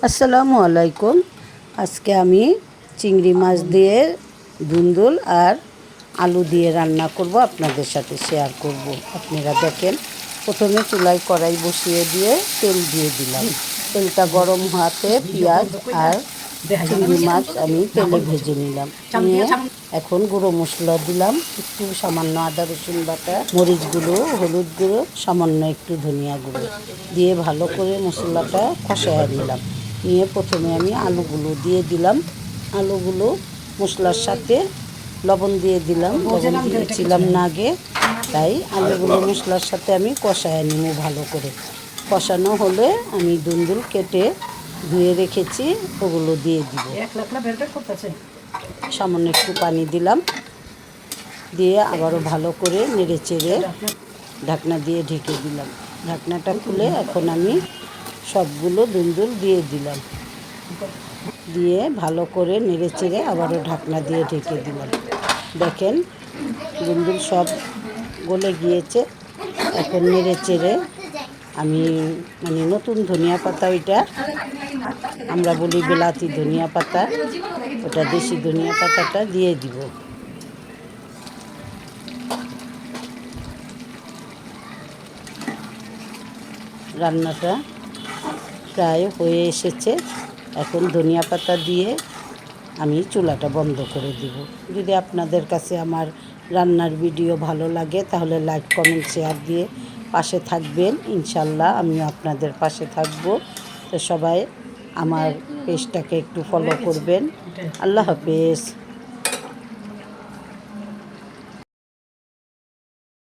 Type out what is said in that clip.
আসসালামু আলাইকুম। আজকে আমি চিংড়ি মাছ দিয়ে ধুন্দুল আর আলু দিয়ে রান্না করব, আপনাদের সাথে শেয়ার করব। আপনারা দেখেন, প্রথমে চুলায় কড়াই বসিয়ে দিয়ে তেল দিয়ে দিলাম। তেলটা গরম হওয়াতে পেঁয়াজ আর চিংড়ি মাছ আমি তেলে ভেজে নিলাম। নিয়ে এখন গুঁড়ো মশলা দিলাম, একটু সামান্য আদা রসুন বাটা, মরিচ গুঁড়ো, হলুদ গুঁড়ো, সামান্য একটু ধনিয়া গুঁড়ো দিয়ে ভালো করে মশলাটা কষায় নিলাম। নিয়ে প্রথমে আমি আলুগুলো দিয়ে দিলাম। আলুগুলো মশলার সাথে লবণ দিয়ে দিলাম, লবণ দিয়েছিলাম না আগে, তাই আলুগুলো মশলার সাথে আমি কষায় নিব ভালো করে। কষানো হলে আমি ধুন্দুল কেটে ধুয়ে রেখেছি, ওগুলো দিয়ে দিব। সামান্য একটু পানি দিলাম, দিয়ে আবারও ভালো করে নেড়ে চেড়ে ঢাকনা দিয়ে ঢেকে দিলাম। ঢাকনাটা খুলে এখন আমি সবগুলো ধুন্দুল দিয়ে দিলাম, দিয়ে ভালো করে নেড়ে চেড়ে আবারও ঢাকনা দিয়ে ঢেকে দিলাম। দেখেন, ধুন্দুল সব গলে গিয়েছে। এখন নেড়ে চেড়ে আমি নতুন ধনিয়া পাতা, ওইটা আমরা বলি বিলাতি ধনিয়া পাতা, ওটা দেশি ধনিয়া পাতাটা দিয়ে দিব। রান্নাটা প্রায় হয়ে এসেছে। এখন ধনিয়া পাতা দিয়ে আমি চুলাটা বন্ধ করে দিব। যদি আপনাদের কাছে আমার রান্নার ভিডিও ভালো লাগে তাহলে লাইক কমেন্ট শেয়ার দিয়ে পাশে থাকবেন। ইনশাল্লাহ আমিও আপনাদের পাশে থাকব। তো সবাই আমার পেজটাকে একটু ফলো করবেন। আল্লাহ হাফেজ।